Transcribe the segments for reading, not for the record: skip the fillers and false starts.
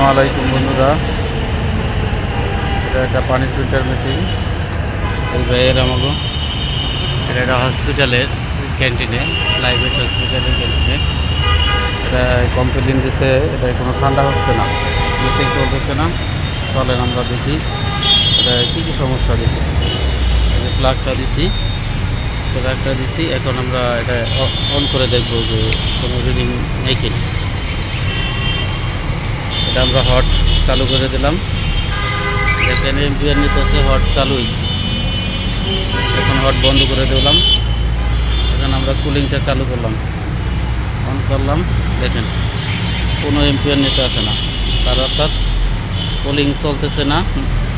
আলাইকুম বন্ধুরা, এটা একটা পানি ফিল্টার মেশিন। এই ভাইয়ের আমাকে এটা একটা হসপিটালের ক্যান্টিনে, প্রাইভেট হসপিটালের ক্যান্টিনে এটা কমপ্লেন দিছে। এটা কোনো ঠান্ডা হচ্ছে না, মেশিন চলতেছে না। চলেন আমরা দেখি এটা কী কী সমস্যা। দেখি প্লাগটা দিছি, এখন আমরা এটা অন করে দেখব যে কোনো রিডিং নেই কিনা। এটা আমরা হট চালু করে দিলাম, দেখেন এম্পিয়ার নিতেছে, হট চালুই। এখন হট বন্ধ করে দিলাম, এখন আমরা কুলিংটা চালু করলাম, অন করলাম। দেখেন কোনো এম্পিয়ার নিতে আসে না, তার অর্থাৎ কুলিং চলতেছে না,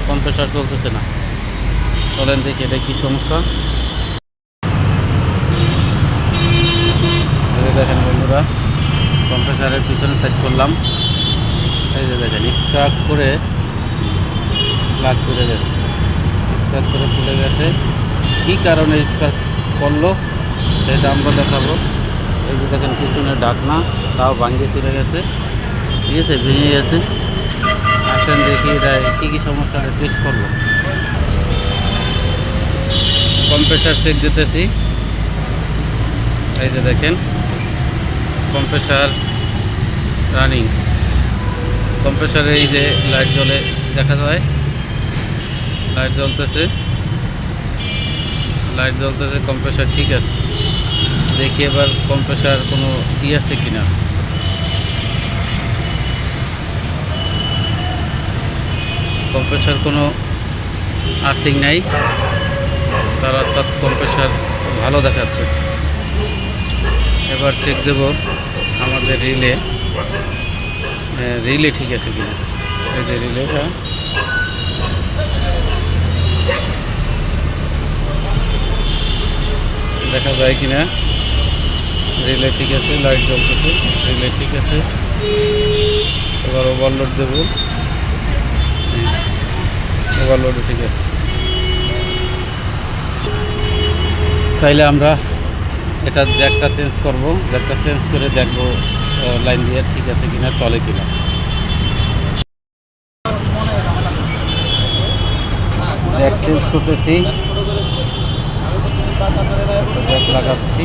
কম্প্রেসার চলতেছে না। চলেন দেখি এটা কী সমস্যা। দেখেন বন্ধুরা, কম্প্রেসারের পিছনে সেট করলাম, এই যে দেখেন স্টার্ট করে প্লাগ করে গেছে, স্টার্ট করে খুলে গেছে। কী কারণে স্টার্ট করলো সেটা আমরা দেখাবো। এই যে দেখেন পিছনে ঢাকনা তাও ভাঙিয়ে চলে গেছে, ঠিক আছে, ভেঙে গেছে। আসেন দেখি এটা কী কী সমস্যা টেস্ট করবো। কম্প্রেসার চেক দিতেছি, এই যে দেখেন কম্প্রেসার রানিং। কম্প্রেসারে এই যে লাইট জ্বলে দেখা যায়, লাইট জ্বলতেছে, কম্প্রেসার ঠিক আছে। দেখি এবার কম্প্রেসার কোনো আছে কিনা। কম্প্রেসার কোনো আর্থিং নাই, তার অর্থাৎ কম্প্রেসার ভালো দেখাচ্ছে। এবার চেক দেব আমাদের রিলে ঠিক আছে কিনা। এই যে রিলেটা দেখা যায় কিনা, রিলে ঠিক আছে, লাইট জ্বলতেছে, রিলে ঠিক আছে। এবার ওভারলোড দেব, ওভারলোডে ঠিক আছে। তাইলে আমরা এটা জ্যাকটা চেঞ্জ করব, জ্যাকটা চেঞ্জ করে দেখবো লাইন দিয়ে ঠিক আছে কিনা, চলে কিনা। জ্যাক চেঞ্জ করতেছি, জ্যাক লাগাচ্ছি।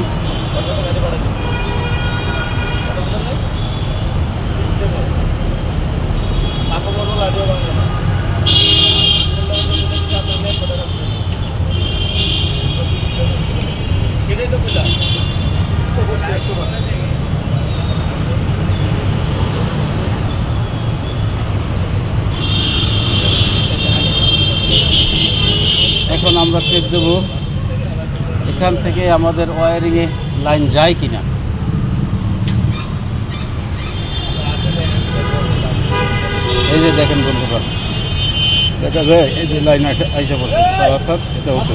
এখন আমরা চেক দেব এখান থেকে আমাদের ওয়ারিংয়ে লাইন যায় কিনা। এই যে দেখেন বন্ধুরা, দেখা যায় এই যে লাইন আইসা পড়ছে, অর্থাৎ এটা ওকে।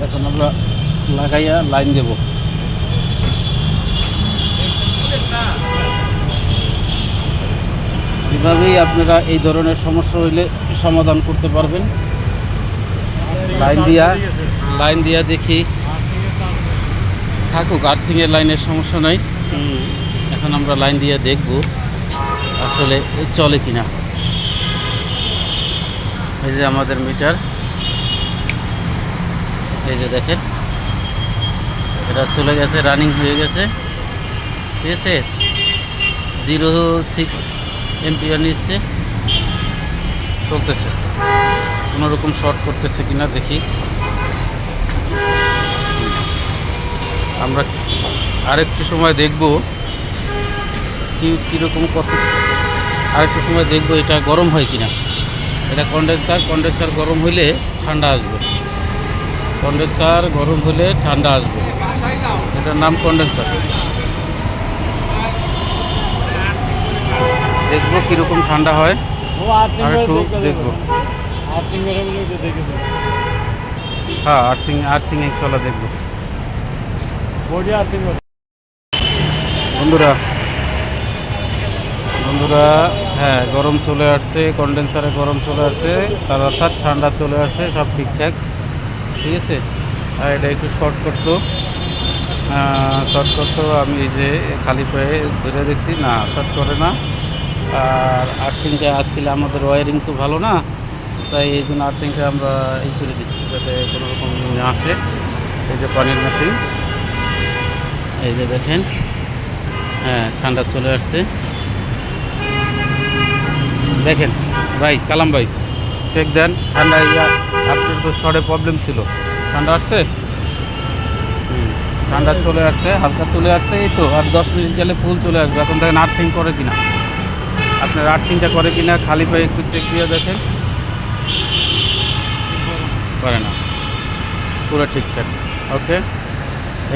এখন আমরা লাগাইয়া লাইন দেব। এভাবেই আপনারা এই ধরনের সমস্যা হইলে সমাধান করতে পারবেন। লাইন দিয়া দেখি থাকুক, আর্থিংয়ের লাইনের সমস্যা নাই। এখন আমরা লাইন দিয়ে দেখব আসলে চলে কিনা। এই যে আমাদের মিটার, এই যে দেখেন এটা চলে গেছে, রানিং হয়ে গেছে, ঠিক আছে। 0.6 এম্পিয়ার নিচ্ছে, চলতেছে। কোনোরকম শর্ট করতেছে কিনা দেখি। আমরা আরেকটু সময় দেখব কীরকম আরেকটু সময় দেখব এটা গরম হয় কিনা। এটা কন্ডেন্সার গরম হইলে ঠান্ডা আসবে, কন্ডেন্সার গরম হলে ঠান্ডা আসবে। এটার নাম কন্ডেন্সার। দেখবো কীরকম ঠান্ডা হয়, আরেকটু দেখবো। হ্যাঁ, আর্থিং চলা দেখবো বন্ধুরা। হ্যাঁ, গরম চলে আসছে, কন্ডেন্সারে গরম চলে আসছে, তার অর্থাৎ ঠান্ডা চলে আসছে, সব ঠিকঠাক, ঠিক আছে। আর এটা একটু শর্ট করতো, আমি এই যে খালি পায়ে ধরে দেখছি, না শর্ট করে না। আর আর্থিংটা আজকাল আমাদের ওয়ারিং তো ভালো না, তাই এই জন্য আর্থিংটা আমরা এই করে দিচ্ছি যাতে কোনো রকম না আসে। এই যে পানির মেশিন, এই যে দেখেন, হ্যাঁ ঠান্ডা চলে আসছে। দেখেন ভাই, কালাম ভাই চেক দেন ঠান্ডা। আপনার তো শর্টে প্রবলেম ছিল, ঠান্ডা আসছে। ঠান্ডা চলে আসছে, হালকা চলে আসছে। এই তো আর 10 মিনিট গেলে ফুল চলে আসবে। এখন দেখেন আর্থিং করে কিনা, আপনার আর্থিংটা করে কিনা খালি পায়ে একটু চেক দিয়ে দেখেন। করে না, পুরো ঠিকঠাক। ওকে,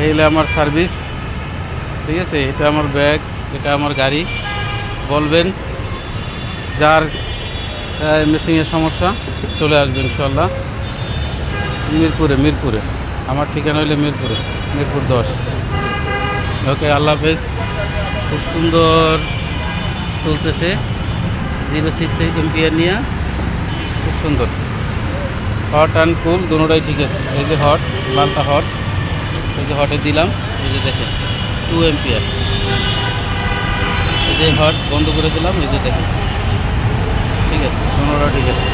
এই হলো আমার সার্ভিস, ঠিক আছে। এটা আমার ব্যাগ, এটা আমার গাড়ি। বলবেন যার মেশিনের সমস্যা চলে আসবে ইনশাল্লাহ। মিরপুরে আমার ঠিকানা হইলে মিরপুর 10। ওকে, আল্লাহ হাফেজ। খুব সুন্দর চলতেছে 068 এম্পিয়ার নিয়ে, খুব সুন্দর। হট অ্যান্ড কুল দুটোটাই ঠিক আছে। এই যে হট, লালটা হট, এই যে হটে দিলাম, এই যে দেখেন 2 এম্পিয়ার। এই যে হট বন্ধ করে দিলাম, এই যে দেখেন, ঠিক আছে, দুটোটা ঠিক আছে।